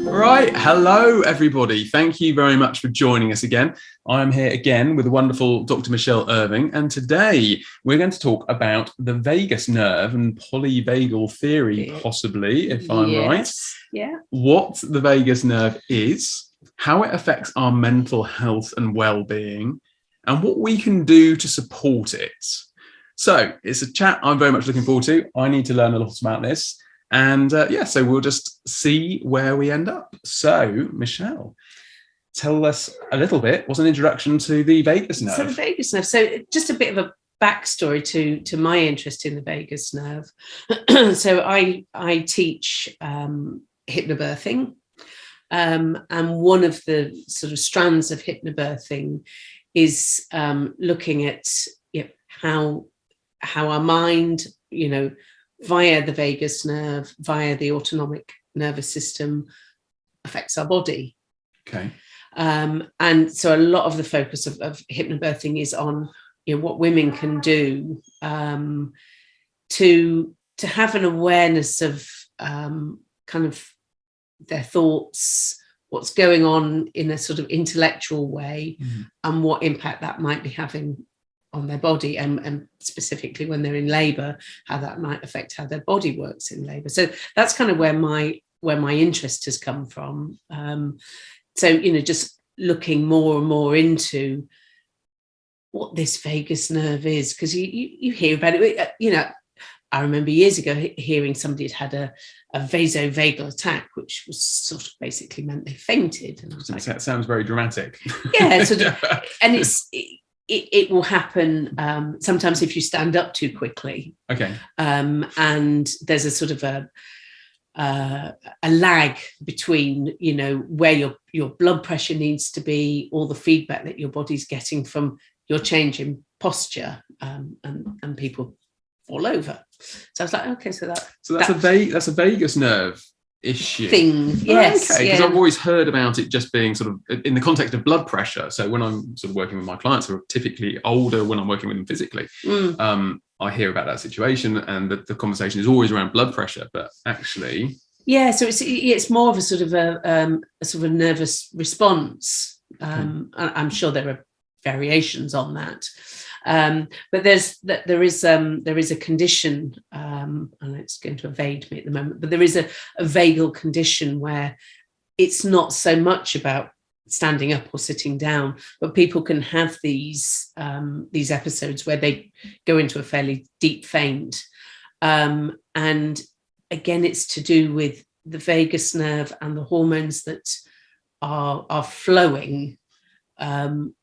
Right, hello everybody. Thank you very much for joining us again. I'm here again with the wonderful Dr. Michelle Irving, and today we're going to talk about the vagus nerve and polyvagal theory, possibly, if I'm right. Yeah. What the vagus nerve is, how it affects our mental health and well-being, and what we can do to support it. So it's a chat I'm very much looking forward to. I need to learn a lot about this. And so we'll just see where we end up. So, Michelle, tell us a little bit. What's an introduction to the vagus nerve? So the vagus nerve. So just a bit of a backstory to my interest in the vagus nerve. So I teach hypnobirthing, and one of the sort of strands of hypnobirthing is looking at how our mind, via the vagus nerve, via the autonomic nervous system, affects our body. Okay. And so a lot of the focus of hypnobirthing is on what women can do to have an awareness of kind of their thoughts, what's going on in a sort of intellectual way, and what impact that might be having on their body, and specifically when they're in labour, how that might affect how their body works in labour. So that's kind of where my interest has come from. So just looking more and more into what this vagus nerve is, because you hear about it. I remember years ago hearing somebody had a vasovagal attack, which was sort of basically meant they fainted. And I was like, that sounds very dramatic. Yeah, and it will happen sometimes if you stand up too quickly. Okay. And there's a sort of a lag between, where your blood pressure needs to be, all the feedback that your body's getting from your change in posture, and people fall over. So I was like, okay, so that's a vagus nerve issue thing. Yes. Okay, because I've always heard about it just being sort of in the context of blood pressure. So when I'm sort of working with my clients who are typically older, when I'm working with them physically, I hear about that situation, and the conversation is always around blood pressure, but actually, so it's more of a sort of a nervous response. I'm sure there are variations on that. But there is a condition, and it's going to evade me at the moment, but there is a vagal condition where it's not so much about standing up or sitting down, but people can have these episodes where they go into a fairly deep faint. And again, it's to do with the vagus nerve and the hormones that are flowing. And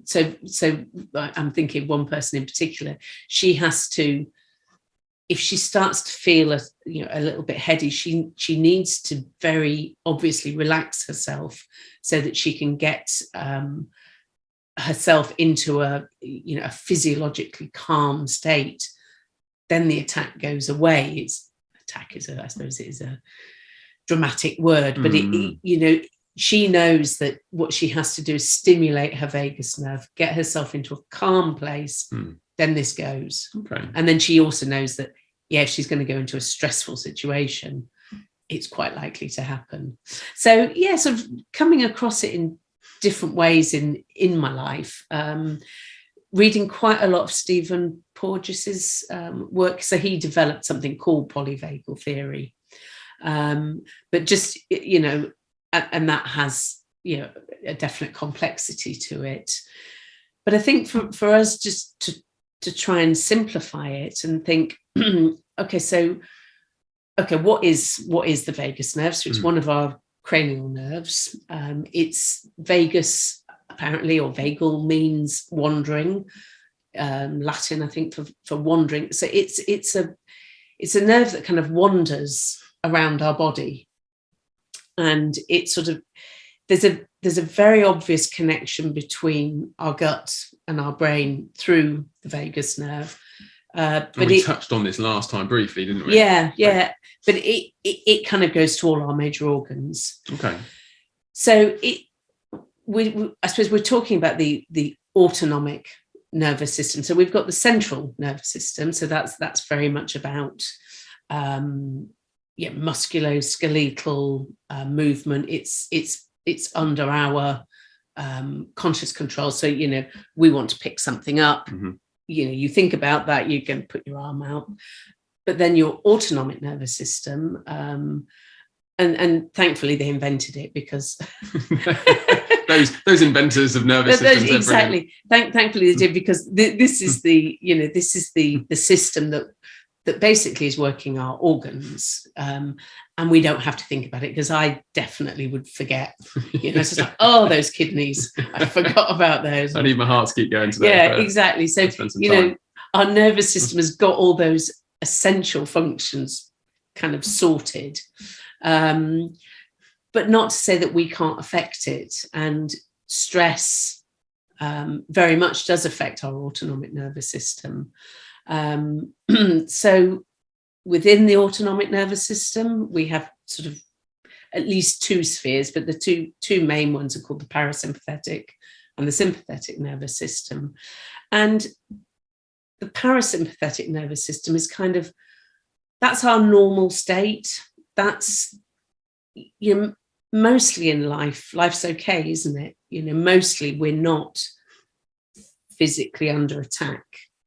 so I'm thinking one person in particular, she has to, if she starts to feel a little bit heady, she needs to very obviously relax herself so that she can get herself into a physiologically calm state. Then the attack goes away. Attack is a dramatic word, but she knows that what she has to do is stimulate her vagus nerve, get herself into a calm place, then this goes. Okay. And then she also knows that, if she's going to go into a stressful situation, it's quite likely to happen. So, sort of coming across it in different ways in my life, reading quite a lot of Stephen Porges's work. So he developed something called Polyvagal Theory. But just, and that has, a definite complexity to it. But I think for us just to try and simplify it and think, what is the vagus nerve? So it's one of our cranial nerves. It's vagus, apparently, or vagal means wandering. Latin, I think, for wandering. So it's a nerve that kind of wanders around our body. And it sort of, there's a very obvious connection between our gut and our brain through the vagus nerve. But we touched on this last time briefly, didn't we? Yeah. But it kind of goes to all our major organs. Okay. So I suppose we're talking about the autonomic nervous system. So we've got the central nervous system. So that's very much about musculoskeletal movement. It's under our conscious control. So, we want to pick something up. You think about that, you can put your arm out. But then your autonomic nervous system, and thankfully they invented it, because those inventors of nervous systems, exactly. Thankfully they did, because this is the system that basically is working our organs, and we don't have to think about it, because I definitely would forget. It's just like, oh, those kidneys, I forgot about those. I need my heart to keep going today. Yeah, exactly. So our nervous system has got all those essential functions kind of sorted, but not to say that we can't affect it. And stress very much does affect our autonomic nervous system. So within the autonomic nervous system, we have sort of at least two spheres, but the two main ones are called the parasympathetic and the sympathetic nervous system. And the parasympathetic nervous system is that's our normal state. That's, mostly in life's okay, isn't it? Mostly we're not physically under attack.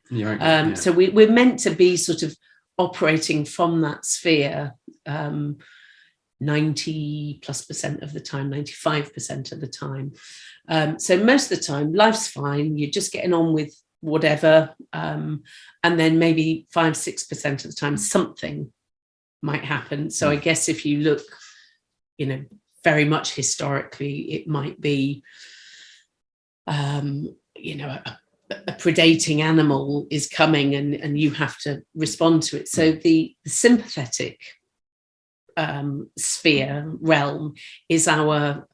Yeah. So we're meant to be sort of operating from that sphere 90+% of the time, 95% of the time. So most of the time, life's fine. You're just getting on with whatever. And then maybe 5-6% of the time, something might happen. So I guess if you look, very much historically, it might be, a predating animal is coming and you have to respond to it. So the sympathetic sphere realm is our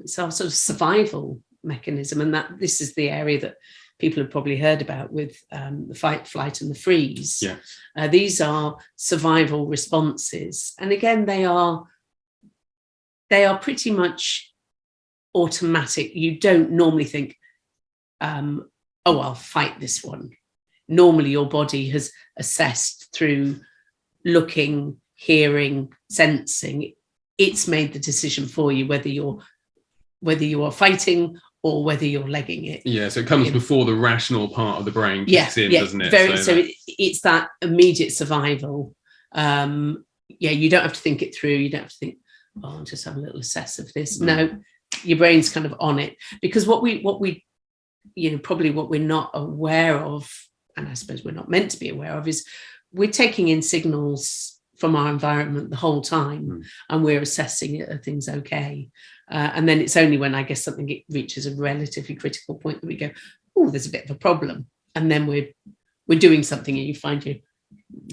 sort of survival mechanism, and that this is the area that people have probably heard about with the fight, flight, and the freeze. Yeah. These are survival responses, and again, they are pretty much automatic. You don't normally think, I'll fight this one. Normally your body has assessed through looking, hearing, sensing. It's made the decision for you whether you are fighting or whether you're legging it. Yeah, so it comes before the rational part of the brain kicks in, doesn't it? It's that immediate survival. You don't have to think it through. You don't have to think, I'll just have a little assess of this. No, your brain's kind of on it, because what we probably what we're not aware of, and I suppose we're not meant to be aware of, is we're taking in signals from our environment the whole time, and we're assessing it, are things okay? And then it's only when I guess something reaches a relatively critical point that we go, oh, there's a bit of a problem, and then we're doing something, and you find you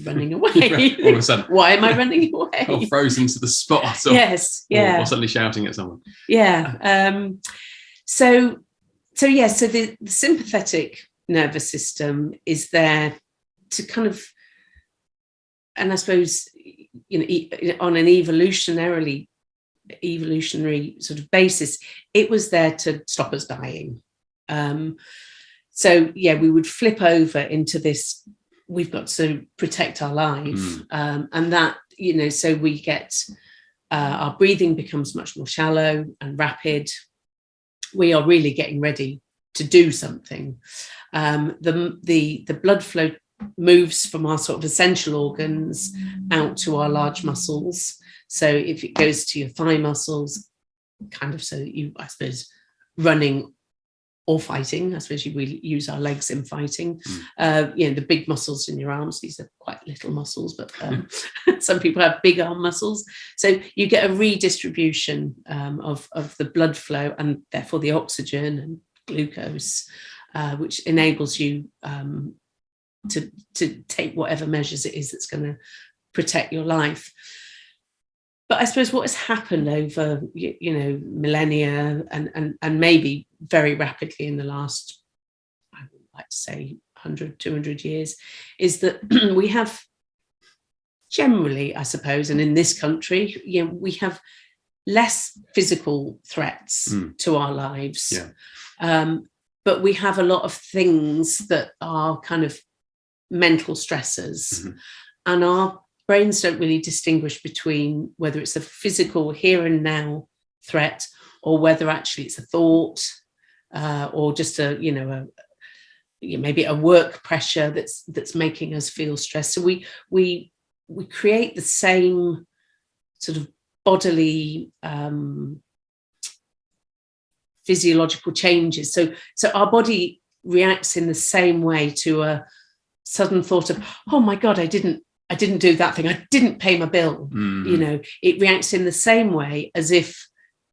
running away. All of a sudden, why am I running away? Or frozen to the spot. Or, yes, yeah. Or suddenly shouting at someone. Yeah. So the sympathetic nervous system is there to kind of, and I suppose, on an evolutionary sort of basis, it was there to stop us dying. We would flip over into this, we've got to protect our life. And that, so we get, our breathing becomes much more shallow and rapid. We are really getting ready to do something. The blood flow moves from our sort of essential organs out to our large muscles. So if it goes to your thigh muscles, kind of so that you, I suppose, running or fighting, I suppose we use our legs in fighting. The big muscles in your arms, these are quite little muscles, but some people have big arm muscles. So you get a redistribution of the blood flow, and therefore the oxygen and glucose, which enables you to take whatever measures it is that's going to protect your life. But I suppose what has happened over, millennia and maybe very rapidly in the last, I would like to say 100, 200 years, is that we have generally, I suppose, and in this country, we have less physical threats to our lives. Yeah. But we have a lot of things that are kind of mental stressors, and our brains don't really distinguish between whether it's a physical here and now threat or whether actually it's a thought or just maybe a work pressure that's making us feel stressed. So we create the same sort of bodily physiological changes. So our body reacts in the same way to a sudden thought of, oh my God, I didn't do that thing. I didn't pay my bill. Mm-hmm. It reacts in the same way as if,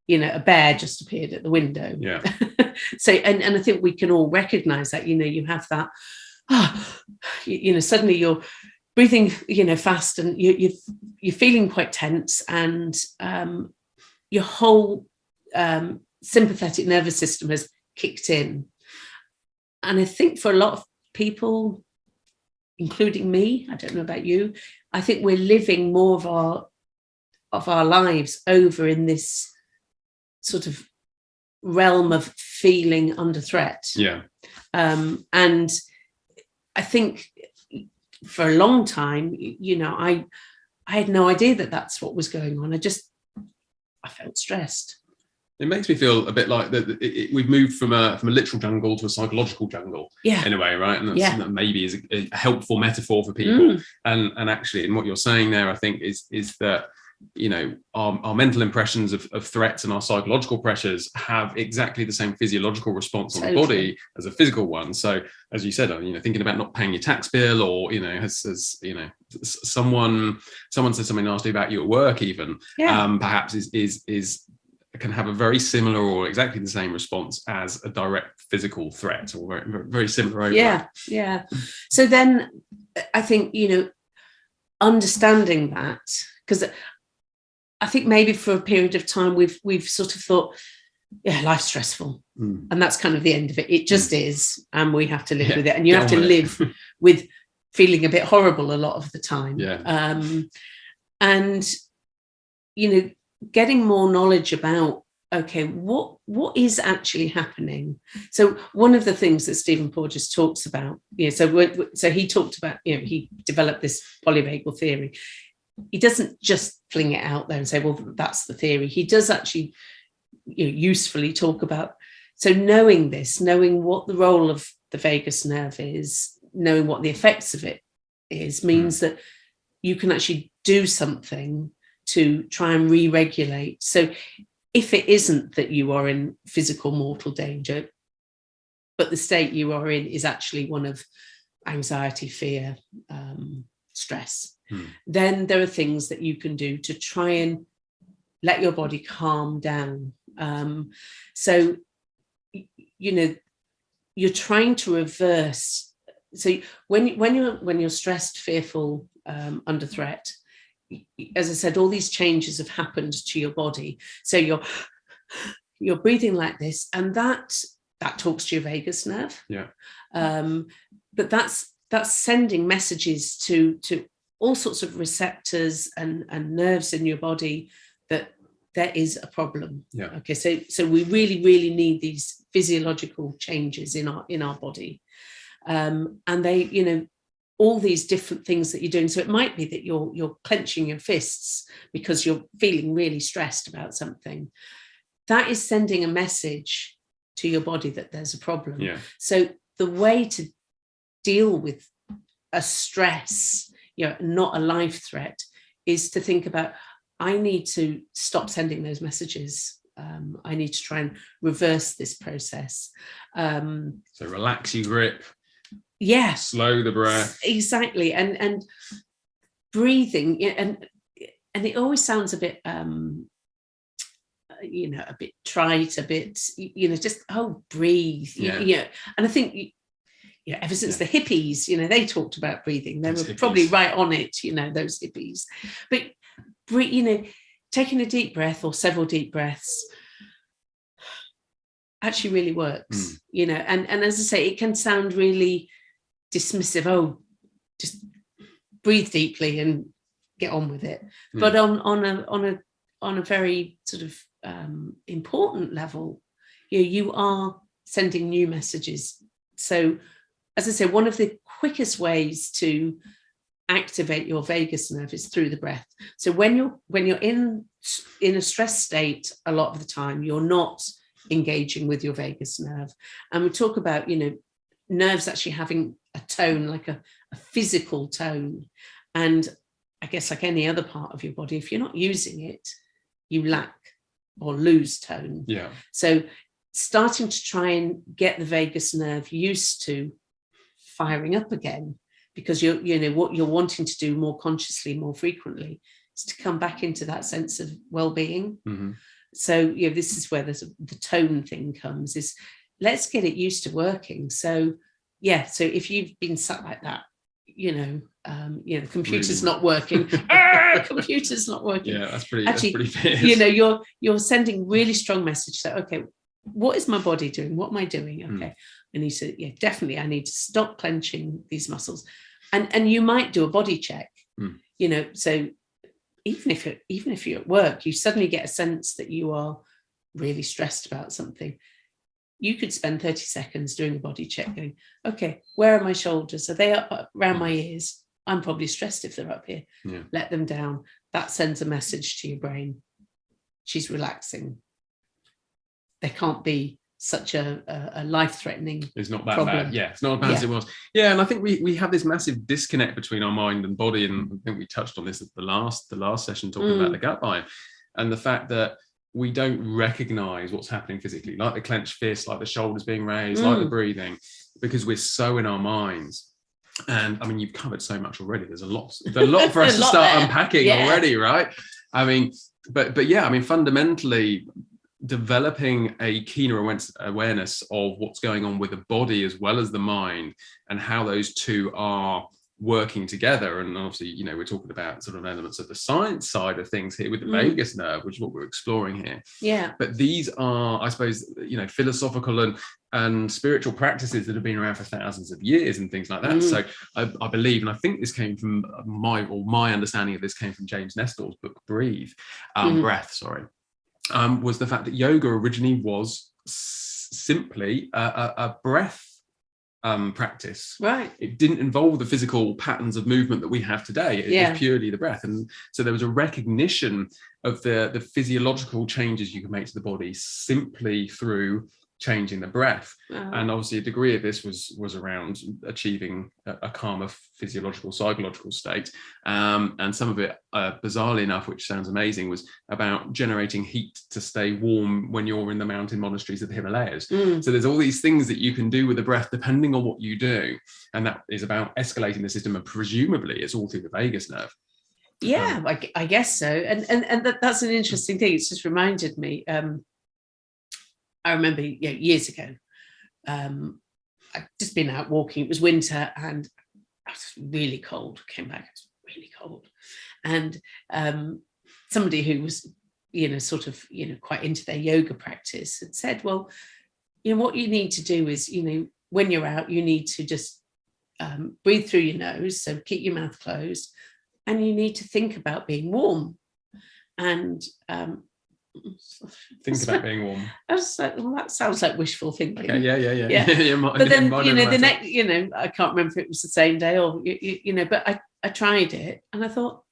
a bear just appeared at the window. Yeah. So, and I think we can all recognize that, you have that, suddenly you're breathing, fast and you're feeling quite tense and your whole sympathetic nervous system has kicked in. And I think for a lot of people, including me, I don't know about you, I think we're living more of our lives over in this sort of realm of feeling under threat. Yeah. And I think for a long time, I had no idea that that's what was going on. I felt stressed. It makes me feel a bit like that we've moved from a literal jungle to a psychological jungle, in a way, right? And that's that maybe is a helpful metaphor for people. And actually, in what you're saying there, I think is that our mental impressions of threats and our psychological pressures have exactly the same physiological response on the body as a physical one. So, as you said, thinking about not paying your tax bill, or someone said something nasty about you at work, even perhaps is can have a very similar or exactly the same response as a direct physical threat, or very, very similar overlap. Yeah. So then I think, understanding that, because I think maybe for a period of time we've sort of thought, life's stressful. And that's kind of the end of it. It just is, and we have to live with it. And you have to live with feeling a bit horrible a lot of the time. And getting more knowledge about, okay, what is actually happening? So one of the things that Stephen Porges talks about, so he talked about, he developed this Polyvagal Theory. He doesn't just fling it out there and say, well, that's the theory. He does actually usefully talk about, so knowing what the role of the vagus nerve is, knowing what the effects of it is, means that you can actually do something to try and re-regulate. So if it isn't that you are in physical mortal danger, but the state you are in is actually one of anxiety, fear, stress, then there are things that you can do to try and let your body calm down. So, you're trying to reverse. So when you're stressed, fearful, under threat, as I said, all these changes have happened to your body. So you're breathing like this, and that talks to your vagus nerve. But that's sending messages to all sorts of receptors and nerves in your body that there is a problem. Okay, so we really, really need these physiological changes in our body, and they, all these different things that you're doing. So it might be that you're clenching your fists because you're feeling really stressed about something. That is sending a message to your body that there's a problem. So the way to deal with a stress, not a life threat, is to think about, I need to stop sending those messages. I need to try and reverse this process. So relax your grip. Slow the breath. Exactly. And breathing, and it always sounds a bit a bit trite, a bit, just breathe. And I think ever since the hippies, they talked about breathing. They were probably right on it, those hippies. But taking a deep breath or several deep breaths actually really works. And as I say, it can sound really dismissive, just breathe deeply and get on with it. But on a very sort of important level, you are sending new messages. So as I say, one of the quickest ways to activate your vagus nerve is through the breath. So when you're in a stress state, a lot of the time you're not engaging with your vagus nerve. And we talk about, nerves actually having a tone, like a physical tone. And I guess like any other part of your body, if you're not using it, you lack or lose tone. Yeah. So starting to try and get the vagus nerve used to firing up again, because what you're wanting to do more consciously, more frequently, is to come back into that sense of well-being. Mm-hmm. So this is where the tone thing comes, is let's get it used to working. So so if you've been sat like that, the computer's Really? not working. Computer's not working. Yeah, that's pretty fierce. You're sending really strong message. So, okay, what is my body doing? What am I doing? Okay, I need to, definitely, I need to stop clenching these muscles. And you might do a body check, so even if you're at work, you suddenly get a sense that you are really stressed about something. You could spend 30 seconds doing a body check going, okay, where are my shoulders? Are they up around my ears? I'm probably stressed if they're up here. Yeah. Let them down. That sends a message to your brain. She's relaxing. There can't be such a life-threatening It's not that problem. bad. Yeah, it's not as bad as it was. Yeah, and I think we have this massive disconnect between our mind and body, and I think we touched on this at the last session talking about the gut biome, and the fact that we don't recognize what's happening physically, like the clenched fist, like the shoulders being raised, like the breathing, because we're so in our minds. And I mean, you've covered so much already. There's a lot for us to start unpacking already, right? I mean, but yeah, I mean, fundamentally, developing a keener awareness of what's going on with the body as well as the mind, and how those two are working together. And obviously, we're talking about sort of elements of the science side of things here with the vagus nerve, which is what we're exploring here. Yeah. But these are, I suppose, philosophical and spiritual practices that have been around for thousands of years and things like that. So I believe, and I think this came from my understanding of this came from James Nestor's book, Breathe, was the fact that yoga originally was simply a breath practice. Right. It didn't involve the physical patterns of movement that we have today. It was purely the breath. And so there was a recognition of the physiological changes you can make to the body simply through changing the breath. And obviously a degree of this was around achieving a calmer physiological, psychological state. And some of it, bizarrely enough, which sounds amazing, was about generating heat to stay warm when you're in the mountain monasteries of the Himalayas. So there's all these things that you can do with the breath depending on what you do. And that is about escalating the system, and presumably it's all through the vagus nerve. Yeah, I guess so. And that's an interesting thing. It's just reminded me. I remember years ago, I'd just been out walking. It was winter and I was really cold. Came back, it was really cold. And somebody who was, quite into their yoga practice had said, well, what you need to do is, when you're out, you need to just breathe through your nose. So keep your mouth closed, and you need to think about being warm. And think about being warm. I was like, well, that sounds like wishful thinking. Okay, yeah. But then, the next, I can't remember if it was the same day or, but I tried it and I thought,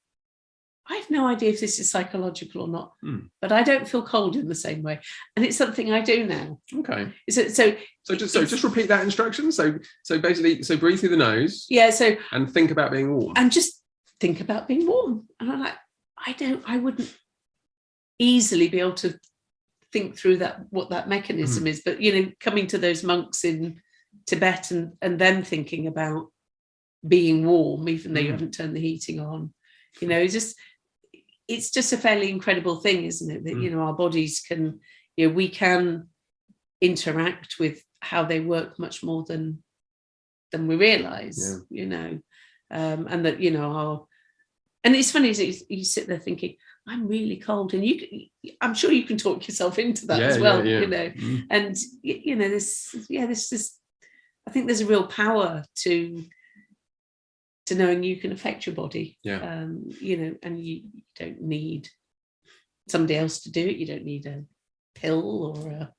I have no idea if this is psychological or not, but I don't feel cold in the same way. And it's something I do now. Okay. So just repeat that instruction. So basically, breathe through the nose. Yeah. And think about being warm. And just think about being warm. And I'm like, I wouldn't easily be able to think through what that mechanism is, but coming to those monks in Tibet and them thinking about being warm even though you haven't turned the heating on, it's just a fairly incredible thing, isn't it, that our bodies can, we can interact with how they work much more than we realize. And that and it's funny, you sit there thinking, I'm really cold, and I'm sure you can talk yourself into that as well. And this is, I think there's a real power to knowing you can affect your body. And you don't need somebody else to do it. You don't need a pill or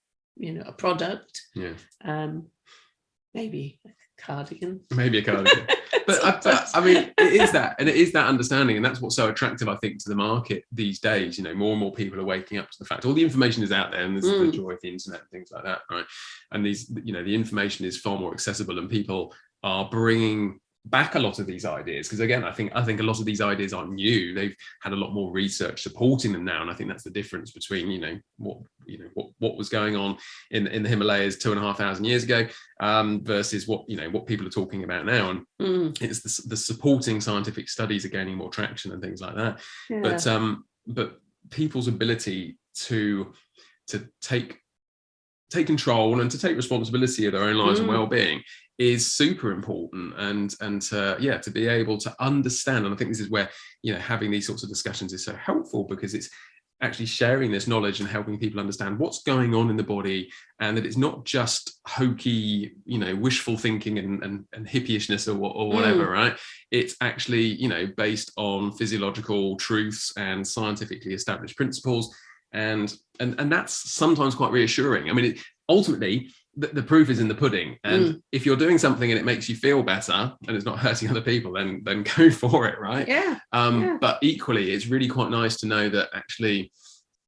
a product. Maybe cardigan. Maybe a cardigan. But I mean, it is that, and it is that understanding, and that's what's so attractive, I think, to the market these days. You know, more and more people are waking up to the fact all the information is out there, and this is the joy of the internet and things like that, right? And these, you know, the information is far more accessible, and people are bringing back a lot of these ideas, because again, I think a lot of these ideas aren't new. They've had a lot more research supporting them now, and I think that's the difference between what was going on in the Himalayas 2,500 years ago versus what people are talking about now. And it's the supporting scientific studies are gaining more traction and things like that. Yeah. But people's ability to take control and to take responsibility of their own lives and well-being is super important, and to be able to understand. And I think this is where, you know, having these sorts of discussions is so helpful, because it's actually sharing this knowledge and helping people understand what's going on in the body, and that it's not just hokey, you know, wishful thinking and hippie-ishness or whatever, right? It's actually, you know, based on physiological truths and scientifically established principles. And that's sometimes quite reassuring. I mean, ultimately, the proof is in the pudding. And if you're doing something and it makes you feel better and it's not hurting other people, then go for it, right? Yeah. But equally, it's really quite nice to know that actually,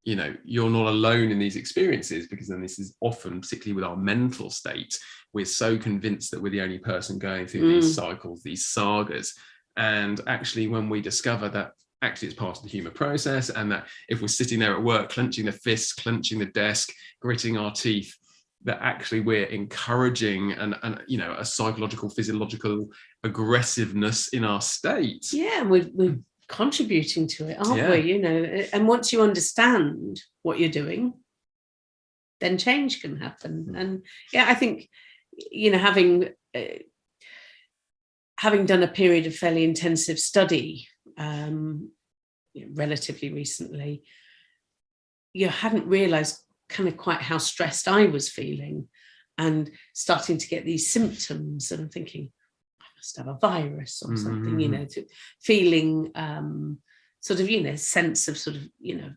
you know, you're not alone in these experiences, because then this is often, particularly with our mental state, we're so convinced that we're the only person going through these cycles, these sagas. And actually, when we discover that actually it's part of the human process, and that if we're sitting there at work, clenching the fists, clenching the desk, gritting our teeth, that actually we're encouraging and you know, a psychological, physiological aggressiveness in our state. Yeah, we're contributing to it, aren't we? You know, and once you understand what you're doing, then change can happen. And yeah, I think, you know, having done a period of fairly intensive study relatively recently, you hadn't realized kind of quite how stressed I was feeling, and starting to get these symptoms, and I'm thinking, I must have a virus or something, you know, feeling sort of, you know, sense of sort of, you know,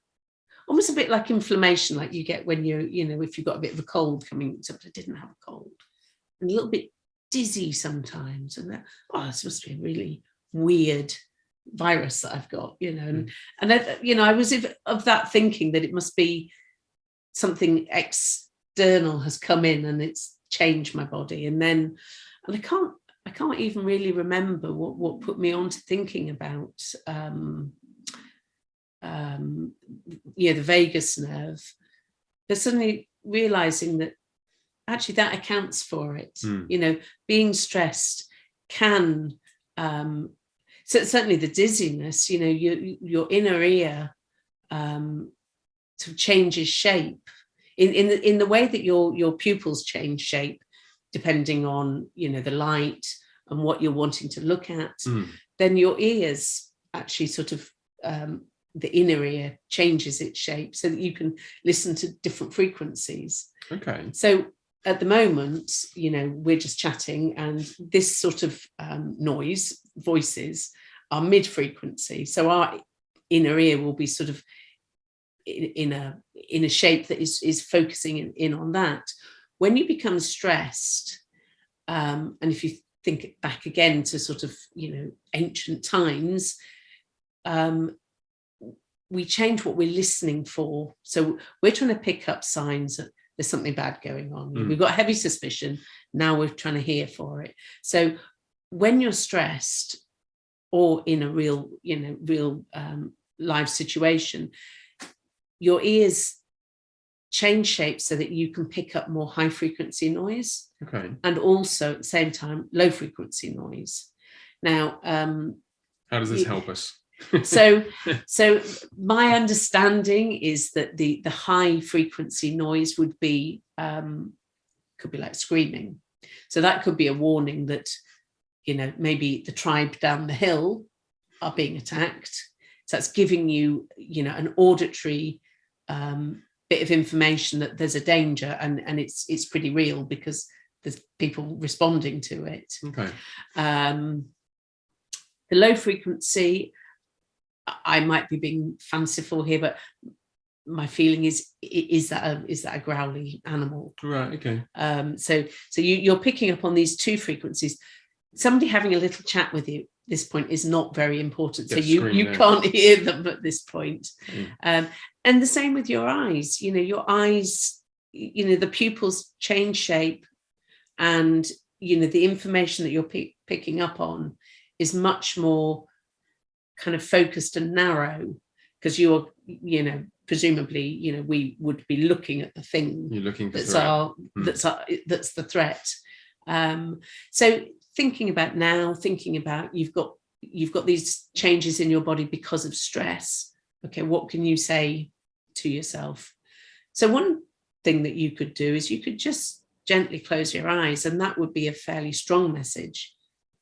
almost a bit like inflammation, like you get when you know, if you've got a bit of a cold coming, except I didn't have a cold, and a little bit dizzy sometimes, and this must be a really weird virus that I've got, you know, and you know, I was of that thinking that it must be something external has come in and it's changed my body. And I can't even really remember what put me on to thinking about the vagus nerve, but suddenly realizing that actually that accounts for it. You know, being stressed can so certainly the dizziness, you know, your inner ear sort of changes shape in the way that your pupils change shape depending on, you know, the light and what you're wanting to look at. Then your ears actually sort of the inner ear changes its shape so that you can listen to different frequencies. Okay. So at the moment, you know, we're just chatting, and this sort of voices are mid-frequency. So our inner ear will be sort of in a shape that is focusing in on that. When you become stressed, and if you think back again to sort of, you know, ancient times, we change what we're listening for. So we're trying to pick up signs that there's something bad going on. We've got heavy suspicion. Now we're trying to hear for it. So when you're stressed or in a real live situation, your ears change shape so that you can pick up more high frequency noise. Okay. And also at the same time, low frequency noise. Now, how does this help us? So my understanding is that the high frequency noise would be could be like screaming. So that could be a warning that, you know, maybe the tribe down the hill are being attacked. So that's giving you, you know, an auditory bit of information that there's a danger, and it's pretty real because there's people responding to it. Okay. The low frequency, I might be being fanciful here, but my feeling is that a growly animal. Right. Okay. So you're picking up on these two frequencies. Somebody having a little chat with you at this point is not very important. So you can't hear them at this point. And the same with your eyes. Your eyes, the pupils change shape, and the information that you're picking up on is much more kind of focused and narrow, because you're, presumably, we would be looking at the thing you're looking for that's the threat. So thinking about you've got these changes in your body because of stress. Okay, what can you say to yourself? So one thing that you could do is you could just gently close your eyes, and that would be a fairly strong message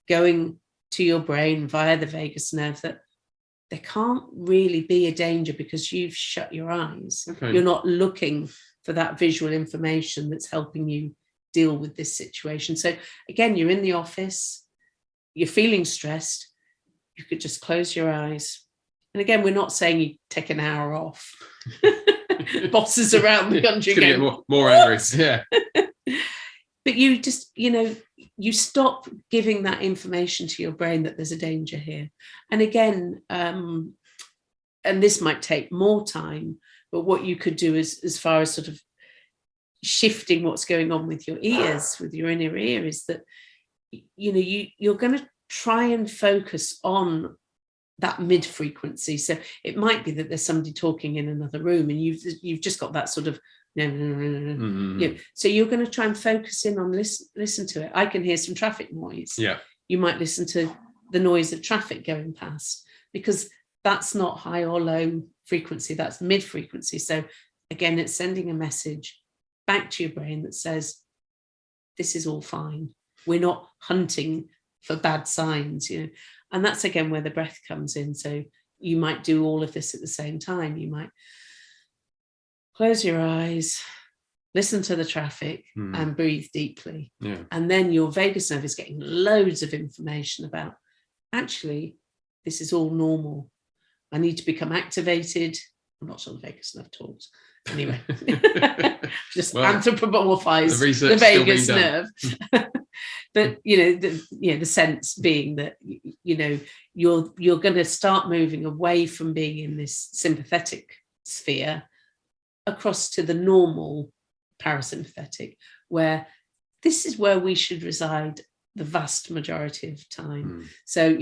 going to your brain via the vagus nerve that there can't really be a danger because you've shut your eyes. Okay. You're not looking for that visual information that's helping you deal with this situation. So again, you're in the office, you're feeling stressed, you could just close your eyes. And again, we're not saying you take an hour off. Bosses around the country get more angry. Yeah. But you just, you stop giving that information to your brain that there's a danger here. And again, and this might take more time, but what you could do is, as far as sort of shifting what's going on with your ears, with your inner ear, is that, you're going to try and focus on that mid frequency. So it might be that there's somebody talking in another room, and you've just got that sort of no. Mm-hmm. So you're going to try and focus in on listen to it. I can hear some traffic noise. Yeah. You might listen to the noise of traffic going past, because that's not high or low frequency, that's mid frequency. So again, it's sending a message back to your brain that says, this is all fine. We're not hunting for bad signs, and that's again where the breath comes in. So you might do all of this at the same time. You might close your eyes, listen to the traffic, and breathe deeply. Yeah. And then your vagus nerve is getting loads of information about, actually, this is all normal. I need to become activated. I'm not sure the vagus nerve talks. Anyway, just anthropomorphize the vagus nerve. But the sense being that you're going to start moving away from being in this sympathetic sphere across to the normal parasympathetic, where this is where we should reside the vast majority of time. So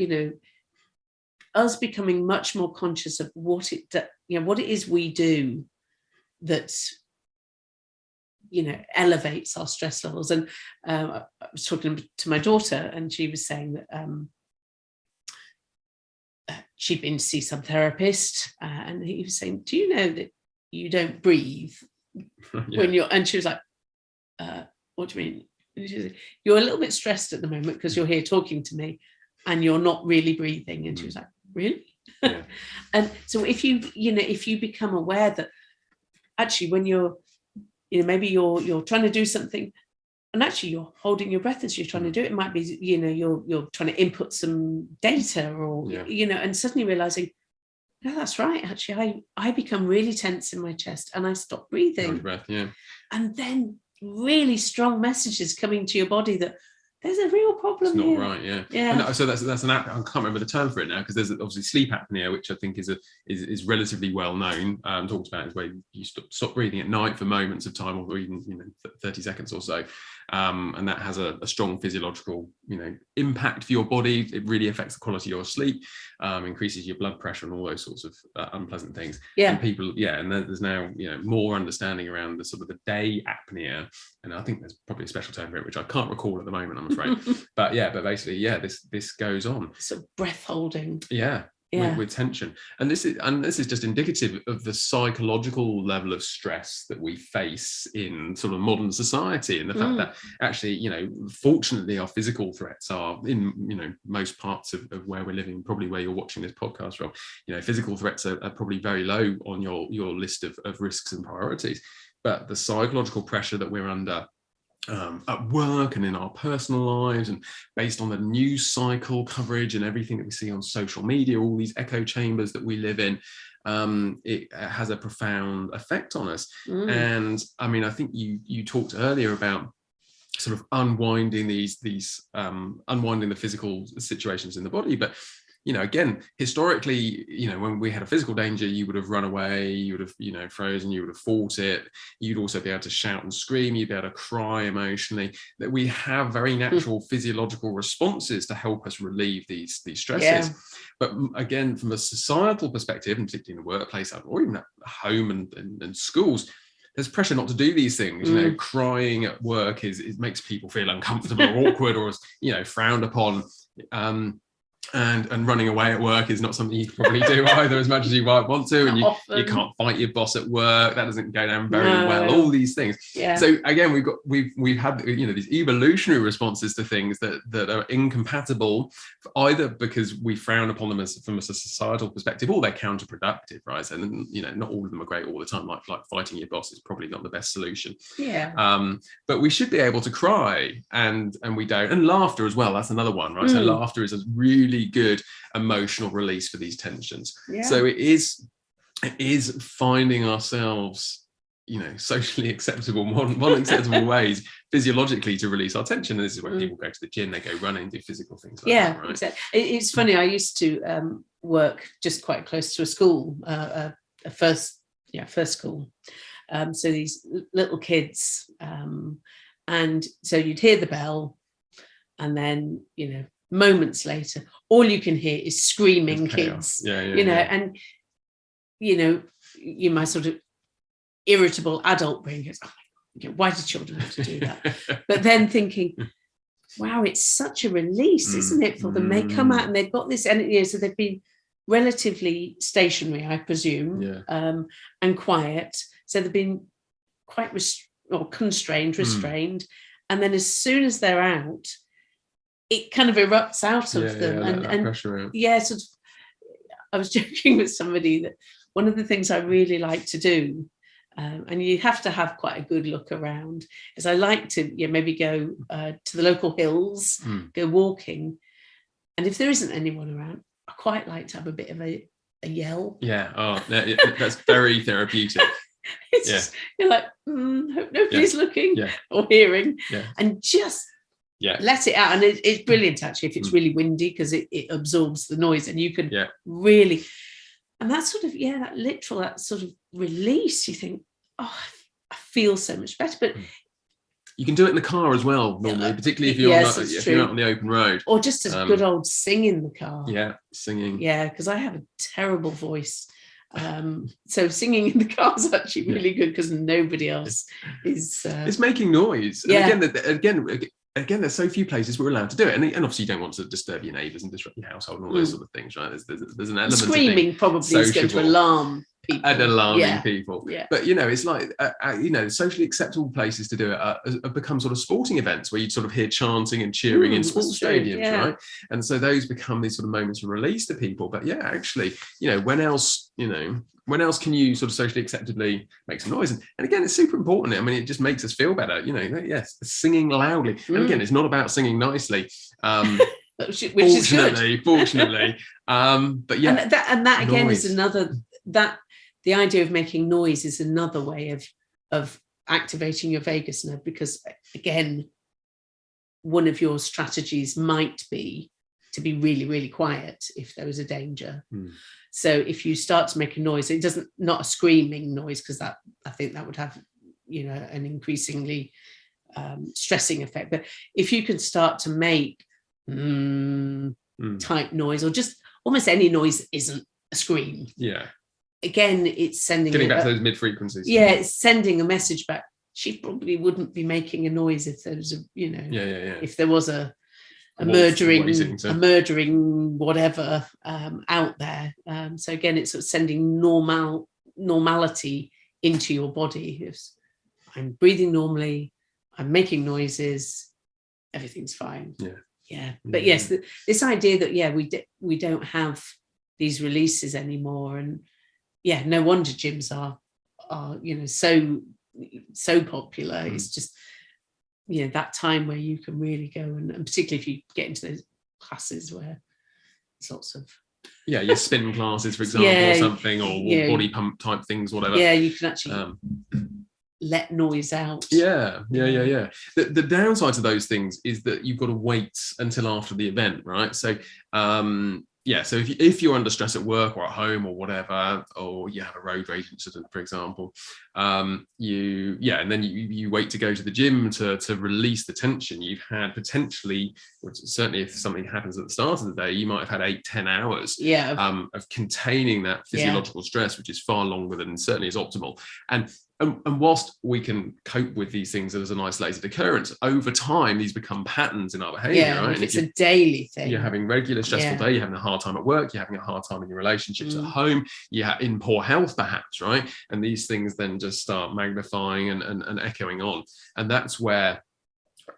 us becoming much more conscious of what it is we do that elevates our stress levels. And I was talking to my daughter, and she was saying that she'd been to see some therapist, and he was saying, do you know that you don't breathe when you're, and she was like, what do you mean? And she was like, you're a little bit stressed at the moment because you're here talking to me and you're not really breathing. And she was like, really? Yeah. And so if you become aware that actually when you're maybe you're trying to do something, and actually you're holding your breath as you're trying to do it. It might be, you're trying to input some data, or, and suddenly realizing, no, that's right. Actually, I become really tense in my chest and I stop breathing. Breath, yeah. And then really strong messages coming to your body that there's a real problem. It's not here. Right, yeah. Yeah. So that's an I can't remember the term for it now, because there's obviously sleep apnea, which I think is relatively well known. Talked about is where you stop breathing at night for moments of time, or even 30 seconds or so, and that has a strong physiological impact for your body. It really affects the quality of your sleep, increases your blood pressure and all those sorts of unpleasant things. Yeah. And people, and there's now more understanding around the sort of the day apnea. And I think there's probably a special term for it, which I can't recall at the moment, I'm afraid. but basically, this goes on. So breath holding. Yeah. With tension. And this is just indicative of the psychological level of stress that we face in sort of modern society, and the fact that actually, fortunately our physical threats are in, most parts of where we're living, probably where you're watching this podcast from, physical threats are probably very low on your list of risks and priorities. But the psychological pressure that we're under at work and in our personal lives, and based on the news cycle coverage and everything that we see on social media, all these echo chambers that we live in, it has a profound effect on us. And I mean, I think you talked earlier about sort of unwinding unwinding the physical situations in the body, but again, historically, when we had a physical danger, you would have run away, you would have, frozen, you would have fought it. You'd also be able to shout and scream, you'd be able to cry emotionally. That we have very natural physiological responses to help us relieve these stresses. Yeah. But again, from a societal perspective, and particularly in the workplace or even at home and schools, there's pressure not to do these things. Crying at work it makes people feel uncomfortable or awkward, or frowned upon. And running away at work is not something you can probably do either, as much as you might want to. And you can't fight your boss at work. That doesn't go down very well. All these things. Yeah. So again, we've had these evolutionary responses to things that are incompatible, either because we frown upon them from a societal perspective, or they're counterproductive, right? So not all of them are great all the time. Like fighting your boss is probably not the best solution. Yeah. But we should be able to cry, and we don't. And laughter as well. That's another one, right? So laughter is a really good emotional release for these tensions. Yeah. So it is finding ourselves, socially acceptable, one acceptable ways physiologically to release our tension. And this is when people go to the gym, they go running, do physical things like that, right? Exactly. It's funny, I used to work just quite close to a school, a first school. So these little kids, and so you'd hear the bell, and then moments later, all you can hear is screaming kids. And my sort of irritable adult brain goes, why do children have to do that? But then thinking, wow, it's such a release, isn't it, for them? They come out and they've got this energy, so they've been relatively stationary, I presume, and quiet. So they've been quite restrained, and then as soon as they're out, it kind of erupts out of them. And pressure out. Sort of, I was joking with somebody that one of the things I really like to do, and you have to have quite a good look around, is I like to maybe go to the local hills, go walking, and if there isn't anyone around, I quite like to have a bit of a yell. That's very therapeutic. It's just, you're like, hope nobody's looking or hearing, and just let it out. And it's brilliant actually if it's really windy, because it absorbs the noise, and you can really, and that sort of that sort of release, you think, I feel so much better. But you can do it in the car as well normally, particularly if you're out on the open road, or just as good old sing in the car. Singing, because I have a terrible voice. So singing in the car is actually really good, because nobody else is it's making noise. And again, there's so few places we're allowed to do it, and obviously you don't want to disturb your neighbours and disrupt your household and all those sort of things, right? There's an element screaming of probably sociable, is going to alarm people. And alarming people. But it's like socially acceptable places to do it have become sort of sporting events where you sort of hear chanting and cheering in sports stadiums, right? And so those become these sort of moments of release to people. But actually, when else can you sort of socially acceptably make some noise? And again, it's super important. I mean, it just makes us feel better. Singing loudly. And again, it's not about singing nicely. Which is good. Fortunately. But and that again is another, that the idea of making noise is another way of activating your vagus nerve, because again, one of your strategies might be to be really, really quiet if there was a danger. So if you start to make a noise, it doesn't, not a screaming noise, because that, I think that would have, an increasingly stressing effect. But if you can start to make type noise, or just almost any noise isn't a scream. Again, it's sending, getting back to those mid frequencies. It's sending a message back. She probably wouldn't be making a noise if there was if there was a murdering whatever out there. So again, it's sort of sending normality into your body. If I'm breathing normally, I'm making noises, everything's fine. But yes, this idea that we don't have these releases anymore, and no wonder gyms are so popular. It's just that time where you can really go, and particularly if you get into those classes where there's lots of your spin classes, for example, or something, or body pump type things, whatever. You can actually let noise out. The downside to those things is that you've got to wait until after the event, right? So so if you're under stress at work or at home or whatever, or you have a road rage incident, for example, and then you wait to go to the gym to release the tension you've had potentially, which certainly if something happens at the start of the day, you might have had 8-10 hours of containing that physiological stress, which is far longer than certainly is optimal. And whilst we can cope with these things as an isolated occurrence, over time, these become patterns in our behavior, right? And if it's a daily thing. You're having regular stressful day, you're having a hard time at work, you're having a hard time in your relationships at home, you're in poor health perhaps, right? And these things then just start magnifying and echoing on. And that's where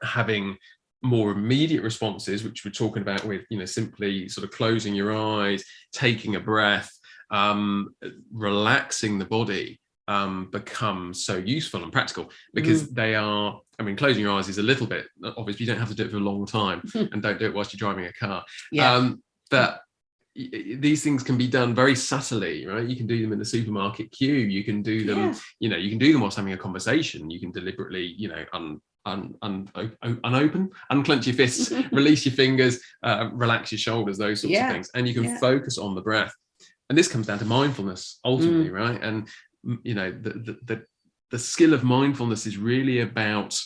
having more immediate responses, which we're talking about with, simply sort of closing your eyes, taking a breath, relaxing the body, become so useful and practical, because they are, closing your eyes is a little bit, obviously you don't have to do it for a long time, and don't do it whilst you're driving a car. But these things can be done very subtly, right? You can do them in the supermarket queue, you can do them, you can do them whilst having a conversation, you can deliberately, unclench your fists, release your fingers, relax your shoulders, those sorts of things, and you can focus on the breath. And this comes down to mindfulness ultimately, right? And the skill of mindfulness is really about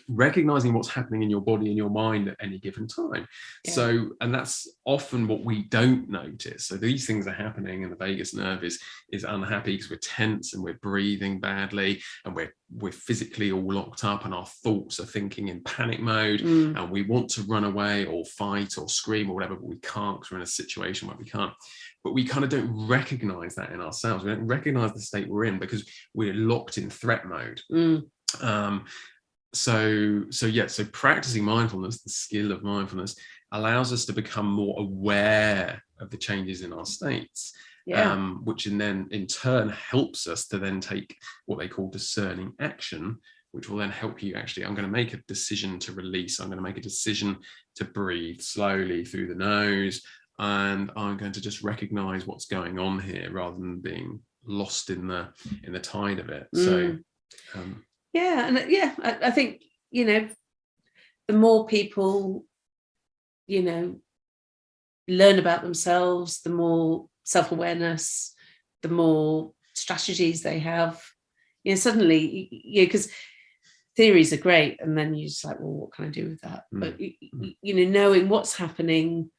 recognizing what's happening in your body and your mind at any given time. So, and that's often what we don't notice. So these things are happening, and the vagus nerve is unhappy because we're tense and we're breathing badly, and we're physically all locked up, and our thoughts are thinking in panic mode, and we want to run away or fight or scream or whatever, but we can't because we're in a situation where we can't. But we kind of don't recognize that in ourselves. We don't recognize the state we're in because we're locked in threat mode. So practicing mindfulness, the skill of mindfulness, allows us to become more aware of the changes in our states, which then in turn helps us to then take what they call discerning action, which will then help you actually, I'm going to make a decision to release, I'm going to make a decision to breathe slowly through the nose, and I'm going to just recognize what's going on here rather than being lost in the tide of it. So I think the more people learn about themselves, the more self-awareness, the more strategies they have, suddenly because theories are great, and then you're just like, well, what can I do with that? But knowing what's happening,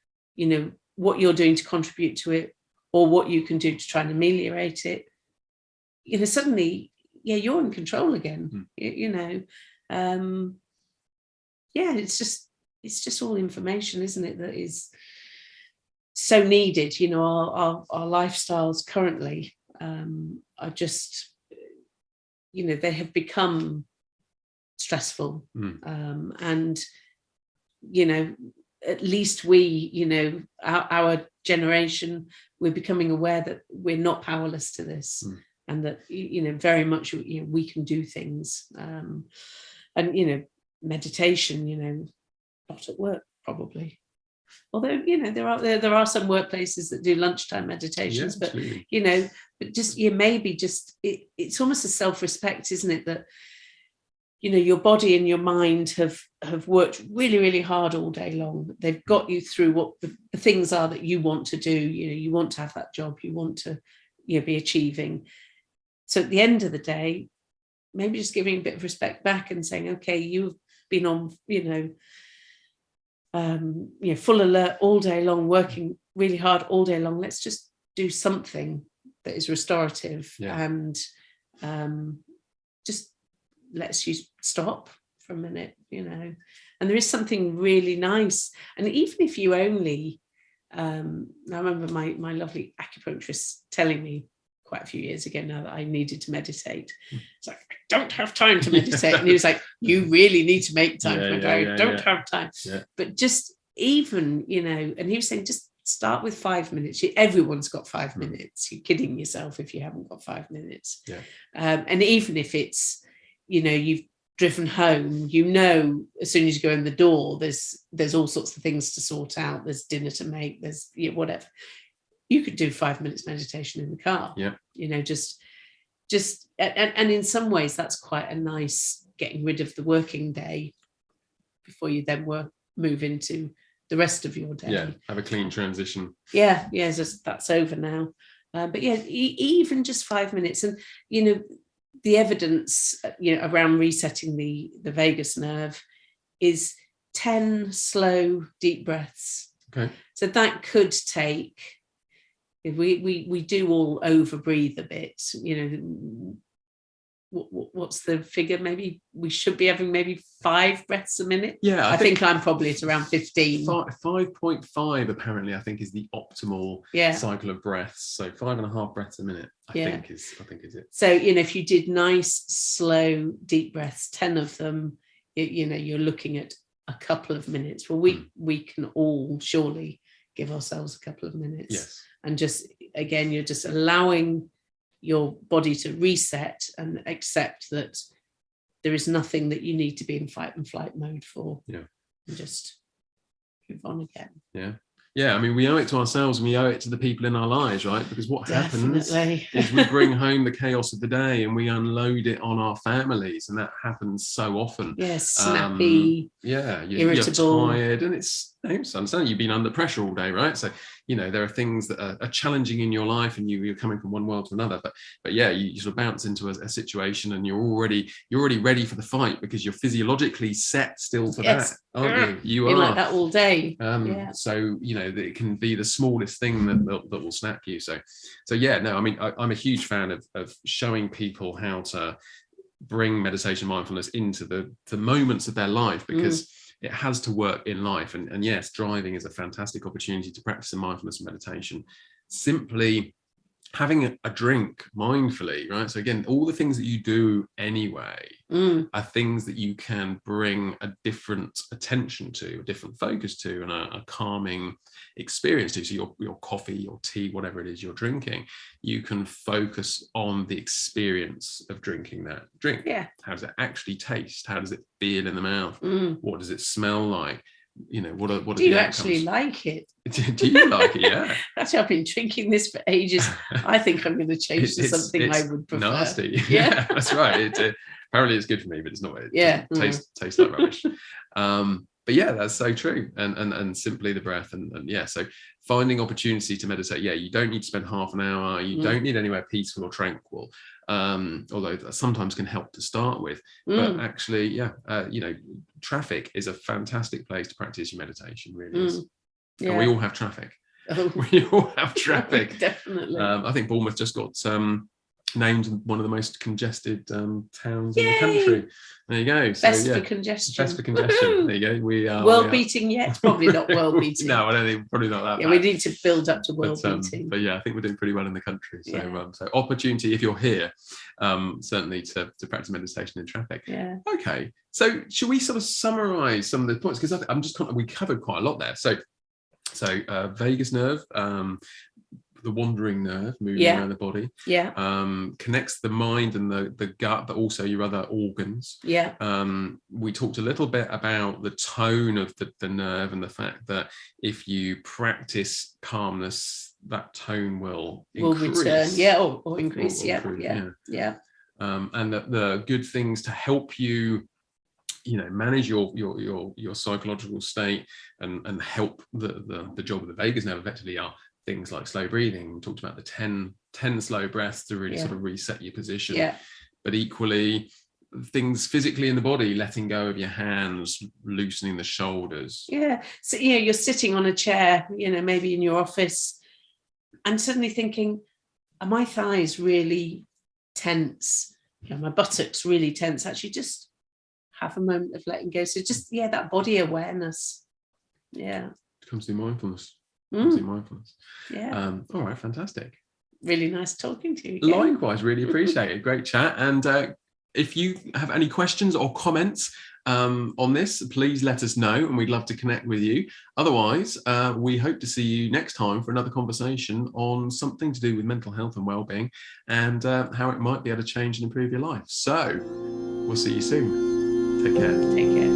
what you're doing to contribute to it, or what you can do to try and ameliorate it, suddenly you're in control again. It's just all information, isn't it, that is so needed. Our lifestyles currently are just they have become stressful, and at least we, our generation, we're becoming aware that we're not powerless to this, and that very much we can do things, and meditation, not at work probably, although there are some workplaces that do lunchtime meditations, but but just maybe just it's almost a self-respect, isn't it, that your body and your mind have worked really, really hard all day long. They've got you through what the things are that you want to do. You want to have that job, you want to be achieving. So at the end of the day, maybe just giving a bit of respect back and saying, okay, you've been on full alert all day long, working really hard all day long. Let's just do something that is restorative, and just lets you stop for a minute, and there is something really nice. And even if you only I remember my lovely acupuncturist telling me quite a few years ago now that I needed to meditate. It's like, I don't have time to meditate. And he was like, you really need to make time for it. I don't have time. But just even, and he was saying, just start with 5 minutes. Everyone's got 5 minutes. You're kidding yourself if you haven't got 5 minutes. And even if it's, you've driven home, you know, as soon as you go in the door, there's all sorts of things to sort out. There's dinner to make, there's, you know, whatever. You could do 5 minutes meditation in the car. Yeah. You know, just and in some ways that's quite a nice getting rid of the working day before you then move into the rest of your day. Yeah, have a clean transition. Yeah, just that's over now. But yeah, even just 5 minutes, and you know, the evidence, you know, around resetting the vagus nerve is 10 slow, deep breaths. Okay. So that could take. We do all over breathe a bit, you know. What's the figure? Maybe we should be having maybe 5 breaths a minute. Yeah, I think I'm probably at around 15. 5.5 apparently, I think, is the optimal cycle of breaths. So 5.5 breaths a minute, I think is it. So, you know, if you did nice, slow, deep breaths, 10 of them, you know, you're looking at a couple of minutes. Well, we can all surely give ourselves a couple of minutes. Yes. And just, again, you're just allowing your body to reset and accept that there is nothing that you need to be in fight and flight mode for. Yeah. And just move on again. Yeah. Yeah, I mean, we owe it to ourselves and we owe it to the people in our lives, right? Because what happens is we bring home the chaos of the day and we unload it on our families, and that happens so often. Yes, snappy, you're irritable, tired, and it's understand you've been under pressure all day, right? So, you know, there are things that are challenging in your life, and you're coming from one world to another. But yeah, you sort of bounce into a situation, and you're already ready for the fight because you're physiologically set still for that, aren't you? You are like that all day. So you know that it can be the smallest thing that will snap you. So yeah, no, I mean, I'm a huge fan of showing people how to bring meditation, mindfulness into the moments of their life, because it has to work in life. And yes, driving is a fantastic opportunity to practice some mindfulness and meditation. Simply having a drink mindfully, right? So again, all the things that you do anyway are things that you can bring a different attention to, a different focus to, and a calming experience to. So your coffee, your tea, whatever it is you're drinking, you can focus on the experience of drinking that drink. Yeah. How does it actually taste? How does it feel in the mouth? What does it smell like? You know, what are do you actually like it? Do you like it? Yeah. Actually, I've been drinking this for ages. I think I'm going to change to something I would prefer. Nasty. Yeah, that's right. Apparently it's good for me, but it's not. It tastes like rubbish. But yeah, that's so true. And simply the breath and yeah. So finding opportunity to meditate. Yeah, you don't need to spend half an hour. You don't need anywhere peaceful or tranquil. Although that sometimes can help to start with. But actually, you know, traffic is a fantastic place to practice your meditation. Really is. Yeah. And we all have traffic. We all have traffic. Definitely. I think Bournemouth just got named one of the most congested towns in the country. There you go. So, Best for congestion. Best for congestion. There you go. We are world beating yet? Probably not world beating. No, I don't think probably not that. Yeah, we need to build up to world beating. But yeah, I think we're doing pretty well in the country. So so opportunity if you're here, certainly to practice meditation in traffic. Yeah. Okay. So should we sort of summarize some of the points? Because I'm just we covered quite a lot there. So vagus nerve, the wandering nerve moving around the body, connects the mind and the gut, but also your other organs. We talked a little bit about the tone of the nerve and the fact that if you practice calmness, that tone will increase. Return, or increase, improve, and the good things to help you, you know, manage your psychological state and help the job of the vagus nerve effectively are things like slow breathing. We talked about the 10 slow breaths to really sort of reset your position. But equally, things physically in the body, letting go of your hands, loosening the shoulders. Yeah. So, you know, you're sitting on a chair, you know, maybe in your office, and suddenly thinking, are my thighs really tense? You know, my buttocks really tense. Actually, just have a moment of letting go. So just, that body awareness. Yeah. Comes through mindfulness. Yeah. All right, fantastic. Really nice talking to you again. Likewise, really appreciate it. Great chat. And if you have any questions or comments on this, please let us know and we'd love to connect with you. Otherwise, we hope to see you next time for another conversation on something to do with mental health and well-being and how it might be able to change and improve your life. So we'll see you soon. Take care. Take care.